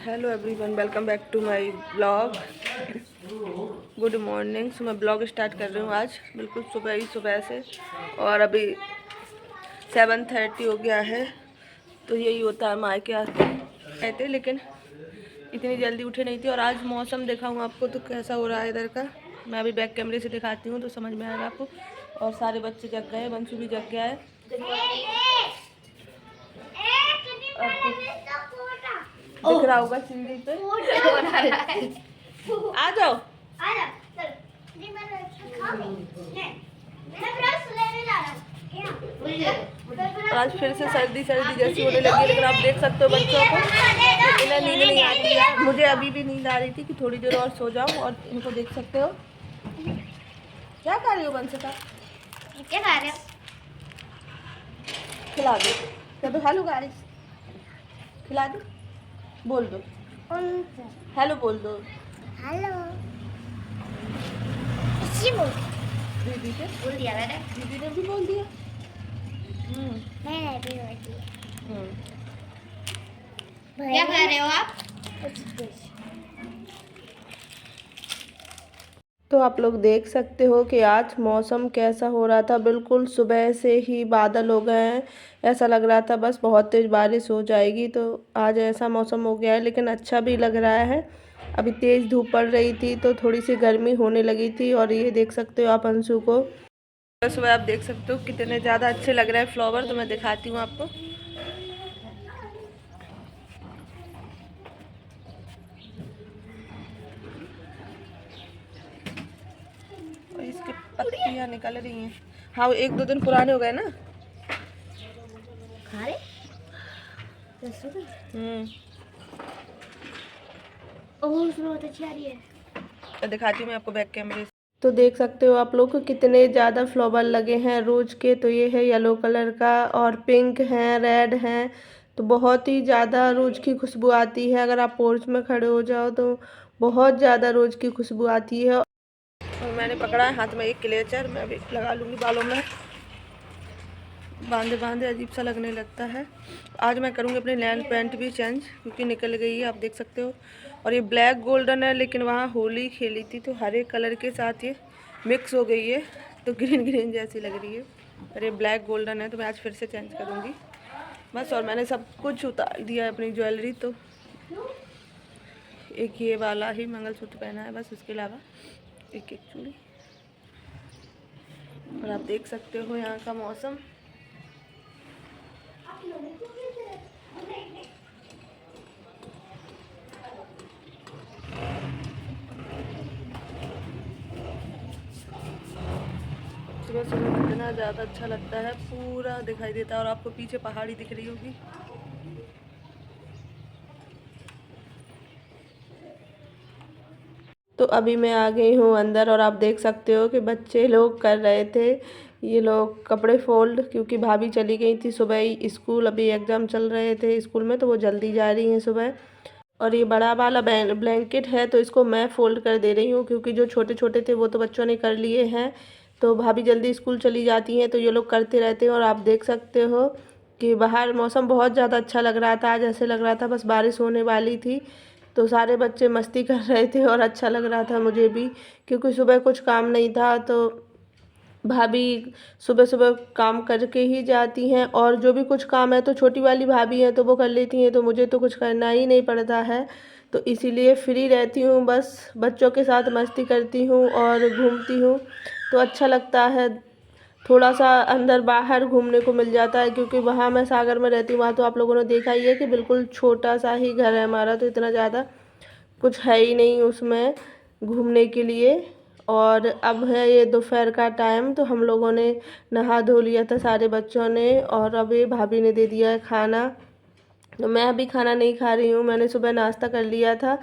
Hello everyone, welcome back to my blog. Good morning. So मैं blog start कर रही हूँ आज बिल्कुल सुबह से। और अभी 7:30 हो गया है। तो यही होता है, मायके आए थे लेकिन इतनी जल्दी उठे नहीं थी। और आज मौसम दिखाऊँ आपको तो कैसा हो रहा है इधर का। मैं अभी बैक कैमरे से दिखाती हूँ तो समझ में आएगा आपको। और सारे बच्चे जग गए, बंसू भी जग गया है। दिख रहा होगा सीढ़ी पे। आ जाओ। आज फिर से सर्दी जैसी होने लगी है, लेकिन आप देख सकते हो बच्चों को इन्हें नींद नहीं आ रही है। मुझे अभी भी नींद आ रही थी कि थोड़ी देर और सो जाऊं। और इनको देख सकते हो। क्या खा रही हो बंसिका? क्या खा रहे हो? खिला दो। कह दो हेलो गाइस। खिला दो। बोल दो हेलो, बोल दो हेलो। इसी बोल दीदी से। बोल दिया मैंने। दीदी ने भी बोल दिया। मैंने भी बोल दिया। क्या खा रहे हो आप? तो आप लोग देख सकते हो कि आज मौसम कैसा हो रहा था। बिल्कुल सुबह से ही बादल हो गए हैं। ऐसा लग रहा था बस बहुत तेज़ बारिश हो जाएगी। तो आज ऐसा मौसम हो गया है, लेकिन अच्छा भी लग रहा है। अभी तेज़ धूप पड़ रही थी तो थोड़ी सी गर्मी होने लगी थी। और ये देख सकते हो आप अंशु को। सुबह आप देख सकते हो कितने ज़्यादा अच्छे लग रहे हैं फ्लावर। तो मैं दिखाती हूँ आपको। और इसकी पत्तियाँ निकल रही हैं। हाँ, वो 1-2 दिन पुराने हो गए ना। खा रहे? ओह, उसमें बहुत अच्छी आ रही है। दिखाती हूँ मैं आपको बैक कैमरे से। तो देख सकते हो आप लोग को कितने ज़्यादा फ्लावर लगे हैं रोज़ के। तो ये है येलो कलर का, और पिंक हैं, रेड हैं। तो बहुत ही ज़्यादा रोज़ की खुशबू आती है। अगर आप पोर्च में खड़े हो जाओ तो बहुत ज़्यादा रोज़ की खुशबू आती है। और मैंने पकड़ा है हाथ में एक क्लेचर। मैं अभी लगा लूँगी बालों में। बांधे बांधे अजीब सा लगने लगता है। आज मैं करूँगी अपनी नेल पेंट भी चेंज, क्योंकि निकल गई है, आप देख सकते हो। और ये ब्लैक गोल्डन है, लेकिन वहाँ होली खेली थी तो हरे कलर के साथ ये मिक्स हो गई है, तो ग्रीन ग्रीन जैसी लग रही है। और ये ब्लैक गोल्डन है, तो मैं आज फिर से चेंज करूँगी बस। और मैंने सब कुछ उतार दिया है अपनी ज्वेलरी। तो एक ये वाला ही मंगलसूत्र पहना है बस, उसके अलावा एक चूड़ी। और आप देख सकते हो यहाँ का मौसम। सुबह सुबह कितना ज़्यादा अच्छा लगता है, पूरा दिखाई देता है। और आपको पीछे पहाड़ी दिख रही होगी। तो अभी मैं आ गई हूँ अंदर। और आप देख सकते हो कि बच्चे लोग कर रहे थे ये लोग कपड़े फोल्ड, क्योंकि भाभी चली गई थी सुबह ही स्कूल। अभी एग्ज़ाम चल रहे थे स्कूल में, तो वो जल्दी जा रही हैं सुबह। और ये बड़ा वाला ब्लैंकेट है, तो इसको मैं फ़ोल्ड कर दे रही हूँ, क्योंकि जो छोटे छोटे थे वो तो बच्चों ने कर लिए हैं। तो भाभी जल्दी स्कूल चली जाती हैं तो ये लोग करते रहते हैं। और आप देख सकते हो कि बाहर मौसम बहुत ज़्यादा अच्छा लग रहा था। आज ऐसे लग रहा था बस बारिश होने वाली थी। तो सारे बच्चे मस्ती कर रहे थे और अच्छा लग रहा था मुझे भी, क्योंकि सुबह कुछ काम नहीं था। तो भाभी सुबह सुबह काम करके ही जाती हैं। और जो भी कुछ काम है तो छोटी वाली भाभी हैं तो वो कर लेती हैं, तो मुझे तो कुछ करना ही नहीं पड़ता है। तो इसीलिए फ्री रहती हूँ, बस बच्चों के साथ मस्ती करती हूँ और घूमती हूँ। तो अच्छा लगता है, थोड़ा सा अंदर बाहर घूमने को मिल जाता है। क्योंकि वहाँ मैं सागर में रहती हूँ, वहाँ तो आप लोगों ने देखा ही है कि बिल्कुल छोटा सा ही घर है हमारा। तो इतना ज़्यादा कुछ है ही नहीं उसमें घूमने के लिए। और अब है ये दोपहर का टाइम, तो हम लोगों ने नहा धो लिया था सारे बच्चों ने। और अब ये भाभी ने दे दिया है खाना। तो मैं अभी खाना नहीं खा रही हूँ, मैंने सुबह नाश्ता कर लिया था,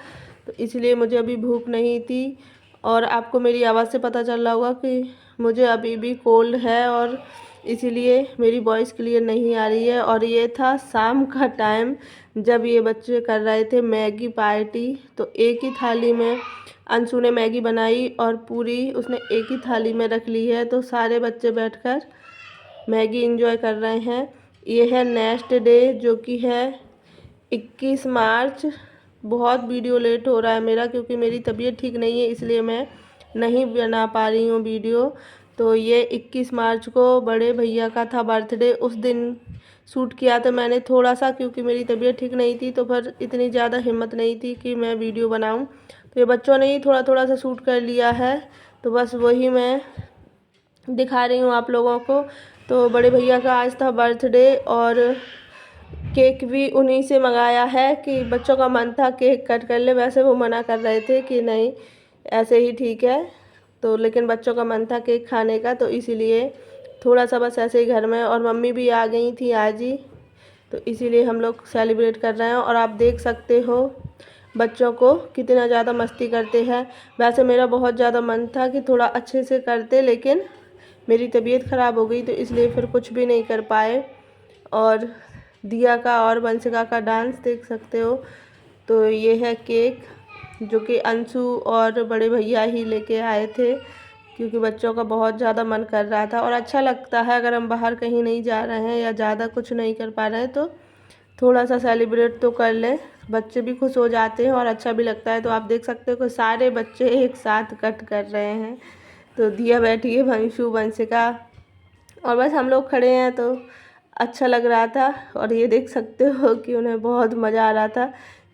तो इसलिए मुझे अभी भूख नहीं थी। और आपको मेरी आवाज़ से पता चल रहा होगा कि मुझे अभी भी कोल्ड है, और इसीलिए मेरी वॉइस क्लियर नहीं आ रही है। और ये था शाम का टाइम, जब ये बच्चे कर रहे थे मैगी पार्टी। तो एक ही थाली में अंशु ने मैगी बनाई और पूरी उसने एक ही थाली में रख ली है। तो सारे बच्चे बैठकर मैगी एंजॉय कर रहे हैं। ये है नेक्स्ट डे, जो कि है 21 मार्च। बहुत वीडियो लेट हो रहा है मेरा, क्योंकि मेरी तबीयत ठीक नहीं है, इसलिए मैं नहीं बना पा रही हूँ वीडियो। तो ये 21 मार्च को बड़े भैया का था बर्थडे, उस दिन शूट किया था मैंने थोड़ा सा, क्योंकि मेरी तबीयत ठीक नहीं थी तो फिर इतनी ज़्यादा हिम्मत नहीं थी कि मैं वीडियो बनाऊँ। तो ये बच्चों ने ही थोड़ा थोड़ा सा शूट कर लिया है, तो बस वही मैं दिखा रही हूँ आप लोगों को। तो बड़े भैया का आज था बर्थडे, और केक भी उन्हीं से मंगाया है कि बच्चों का मन था केक कट कर ले, वैसे वो मना कर रहे थे कि नहीं ऐसे ही ठीक है, तो लेकिन बच्चों का मन था केक खाने का, तो इसीलिए थोड़ा सा बस ऐसे ही घर में। और मम्मी भी आ गई थी आज ही, तो इसीलिए हम लोग सेलिब्रेट कर रहे हैं। और आप देख सकते हो बच्चों को कितना ज़्यादा मस्ती करते हैं। वैसे मेरा बहुत ज़्यादा मन था कि थोड़ा अच्छे से करते, लेकिन मेरी तबीयत ख़राब हो गई, तो इसलिए फिर कुछ भी नहीं कर पाए। और दिया का और वंशिका का डांस देख सकते हो। तो ये है केक, जो कि अंशु और बड़े भैया ही लेके आए थे, क्योंकि बच्चों का बहुत ज़्यादा मन कर रहा था। और अच्छा लगता है अगर हम बाहर कहीं नहीं जा रहे हैं या ज़्यादा कुछ नहीं कर पा रहे हैं, तो थोड़ा सा सेलिब्रेट तो कर लें, बच्चे भी खुश हो जाते हैं और अच्छा भी लगता है। तो आप देख सकते हो कि सारे बच्चे एक साथ कट कर रहे हैं। तो दिया बैठी है, वंशु, वंशिका, और बस हम लोग खड़े हैं, तो अच्छा लग रहा था। और ये देख सकते हो कि उन्हें बहुत मज़ा आ रहा था।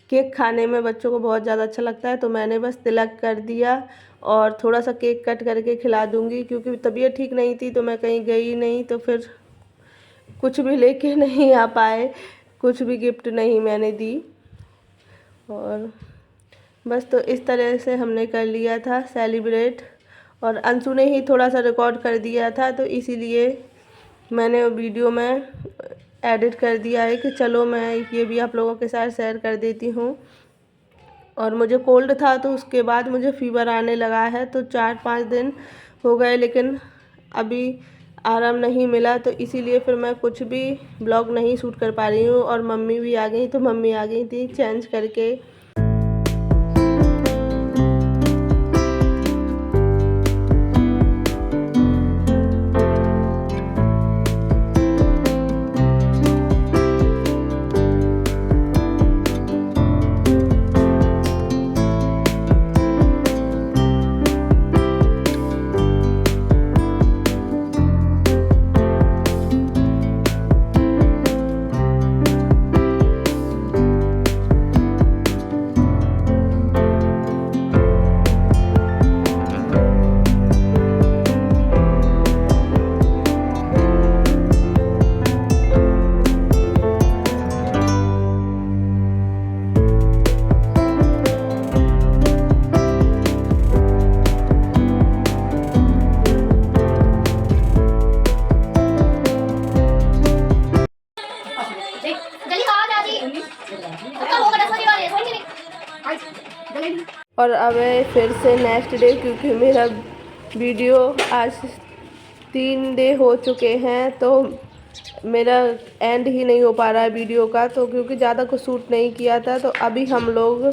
केक खाने में बच्चों को बहुत ज़्यादा अच्छा लगता है, तो मैंने बस तिलक कर दिया और थोड़ा सा केक कट करके खिला दूँगी, क्योंकि तबीयत ठीक नहीं थी तो मैं कहीं गई नहीं, तो फिर कुछ भी लेके नहीं आ पाए, कुछ भी गिफ्ट नहीं मैंने दी। और बस तो इस तरह से हमने कर लिया था सेलिब्रेट। और अंशु ने ही थोड़ा सा रिकॉर्ड कर दिया था, तो इसीलिए मैंने वीडियो में एडिट कर दिया है कि चलो मैं ये भी आप लोगों के साथ शेयर कर देती हूँ। और मुझे कोल्ड था, तो उसके बाद मुझे फ़ीवर आने लगा है, तो 4-5 दिन हो गए, लेकिन अभी आराम नहीं मिला, तो इसीलिए फिर मैं कुछ भी ब्लॉग नहीं शूट कर पा रही हूँ। और मम्मी भी आ गई, तो मम्मी आ गई थी चेंज करके। और अब फिर से नेक्स्ट डे, क्योंकि मेरा वीडियो आज 3 डे हो चुके हैं, तो मेरा एंड ही नहीं हो पा रहा है वीडियो का। तो क्योंकि ज़्यादा कुछ शूट नहीं किया था, तो अभी हम लोग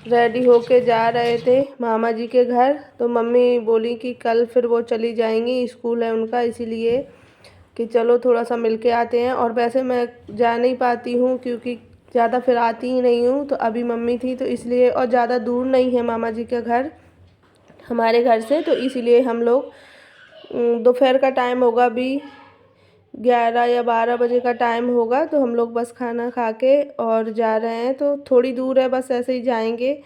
रेडी होके जा रहे थे मामा जी के घर। तो मम्मी बोली कि कल फिर वो चली जाएंगी, स्कूल है उनका, इसीलिए कि चलो थोड़ा सा मिल के आते हैं। और वैसे मैं जा नहीं पाती हूँ, क्योंकि ज़्यादा फिर आती ही नहीं हूँ, तो अभी मम्मी थी तो इसलिए, और ज़्यादा दूर नहीं है मामा जी का घर हमारे घर से, तो इसीलिए हम लोग दोपहर का टाइम होगा, अभी 11 या 12 बजे का टाइम होगा, तो हम लोग बस खाना खा के और जा रहे हैं। तो थोड़ी दूर है, बस ऐसे ही जाएंगे।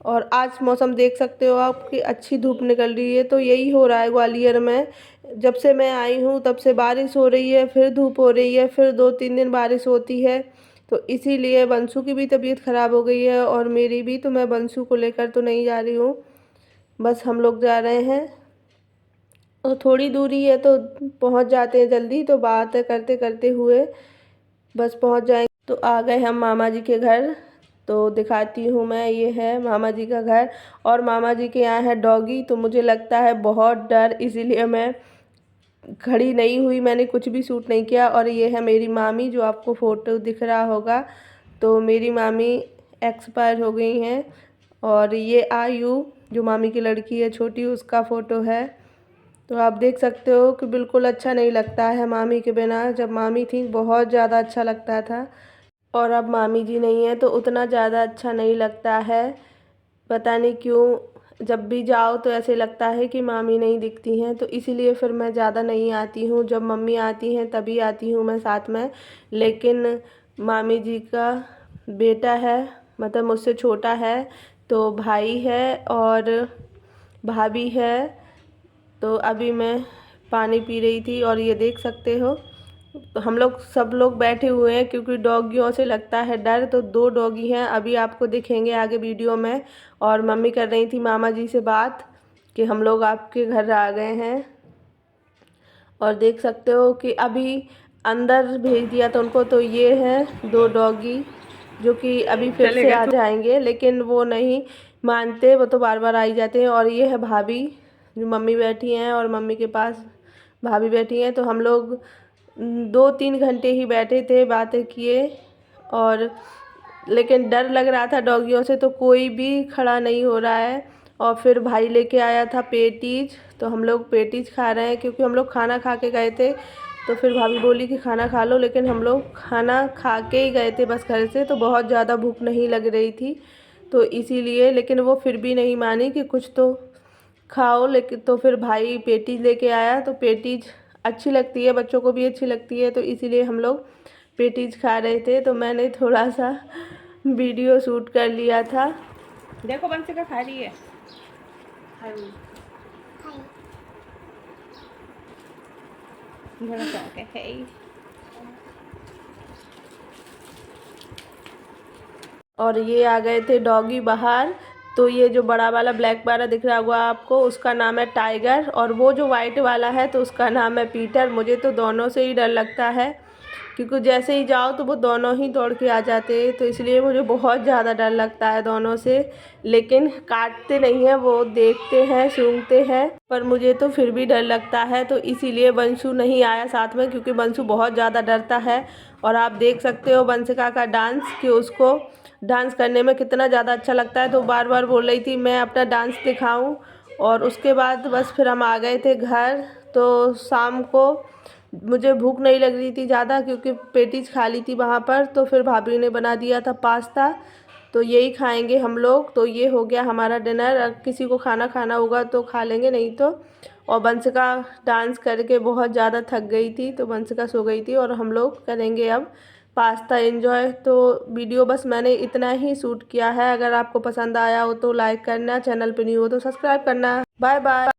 और आज मौसम देख सकते हो आप कि अच्छी धूप निकल रही है। तो यही हो रहा है ग्वालियर में, जब से मैं आई हूँ तब से बारिश हो रही है, फिर धूप हो रही है, फिर 2-3 दिन बारिश होती है। तो इसीलिए बंसू की भी तबीयत ख़राब हो गई है और मेरी भी। तो मैं बंसू को लेकर तो नहीं जा रही हूँ, बस हम लोग जा रहे हैं। और थोड़ी दूरी है तो पहुँच जाते हैं जल्दी, तो बात करते करते हुए बस पहुँच जाएंगे। तो आ गए हम मामा जी के घर, तो दिखाती हूँ मैं, ये है मामा जी का घर। और मामा जी के यहाँ है डॉगी, तो मुझे लगता है बहुत डर, इसीलिए मैं खड़ी नहीं हुई, मैंने कुछ भी शूट नहीं किया। और ये है मेरी मामी, जो आपको फ़ोटो दिख रहा होगा, तो मेरी मामी एक्सपायर हो गई हैं। और ये आयु, जो मामी की लड़की है छोटी, उसका फ़ोटो है। तो आप देख सकते हो कि बिल्कुल अच्छा नहीं लगता है मामी के बिना। जब मामी थी बहुत ज़्यादा अच्छा लगता था। और अब मामी जी नहीं है तो उतना ज़्यादा अच्छा नहीं लगता है। पता नहीं क्यों जब भी जाओ तो ऐसे लगता है कि मामी नहीं दिखती हैं, तो इसीलिए फिर मैं ज़्यादा नहीं आती हूँ। जब मम्मी आती हैं तभी आती हूँ मैं साथ में। लेकिन मामी जी का बेटा है, मतलब मुझसे छोटा है, तो भाई है और भाभी है। तो अभी मैं पानी पी रही थी और ये देख सकते हो हम लोग सब लोग बैठे हुए हैं क्योंकि डॉगियों से लगता है डर। तो 2 डॉगी हैं, अभी आपको दिखेंगे आगे वीडियो में। और मम्मी कर रही थी मामा जी से बात कि हम लोग आपके घर आ गए हैं। और देख सकते हो कि अभी अंदर भेज दिया था उनको। तो ये हैं 2 डॉगी जो कि अभी फिर से आ जाएंगे, लेकिन वो नहीं मानते, वो तो बार बार आ ही जाते हैं। और ये है भाभी जो मम्मी बैठी हैं और मम्मी के पास भाभी बैठी हैं। तो हम लोग 2-3 घंटे ही बैठे थे, बातें किए। और लेकिन डर लग रहा था डॉगियों से, तो कोई भी खड़ा नहीं हो रहा है। और फिर भाई लेके आया था पेटीज, तो हम लोग पेटीज खा रहे हैं क्योंकि हम लोग खाना खा के गए थे। तो फिर भाभी बोली कि खाना खा लो, लेकिन हम लोग खाना खा के ही गए थे बस घर से, तो बहुत ज़्यादा भूख नहीं लग रही थी तो इसीलिए। लेकिन वो फिर भी नहीं मानी कि कुछ तो खाओ। लेकिन तो फिर भाई पेटीज लेके आया, तो पेटीज अच्छी लगती है, बच्चों को भी अच्छी लगती है, तो इसीलिए हम लोग पेटीज खा रहे थे। तो मैंने थोड़ा सा वीडियो शूट कर लिया था। देखो बंसिका खा रही है। बड़ा शौक है। और ये आ गए थे डॉगी बाहर। तो ये जो बड़ा वाला ब्लैक वाला दिख रहा होगा आपको, उसका नाम है टाइगर। और वो जो वाइट वाला है तो उसका नाम है पीटर। मुझे तो दोनों से ही डर लगता है क्योंकि जैसे ही जाओ तो वो दोनों ही दौड़ के आ जाते हैं, तो इसलिए मुझे बहुत ज़्यादा डर लगता है दोनों से। लेकिन काटते नहीं हैं, वो देखते हैं, सूंघते हैं, पर मुझे तो फिर भी डर लगता है। तो इसीलिए बंसू नहीं आया साथ में क्योंकि बंसू बहुत ज़्यादा डरता है। और आप देख सकते हो बंसिका का डांस कि उसको डांस करने में कितना ज़्यादा अच्छा लगता है। तो बार बार बोल रही थी मैं अपना डांस दिखाऊं। और उसके बाद बस फिर हम आ गए थे घर। तो शाम को मुझे भूख नहीं लग रही थी ज़्यादा क्योंकि पेटीज खा ली थी वहाँ पर। तो फिर भाभी ने बना दिया था पास्ता, तो यही खाएंगे हम लोग। तो ये हो गया हमारा डिनर। अगर किसी को खाना खाना होगा तो खा लेंगे, नहीं तो। और बंसिका डांस करके बहुत ज़्यादा थक गई थी, तो बंसिका सो गई थी और हम लोग करेंगे अब पास्ता एंजॉय। तो वीडियो बस मैंने इतना ही शूट किया है। अगर आपको पसंद आया हो तो लाइक करना, चैनल पे न्यू हो तो सब्सक्राइब करना। Bye bye.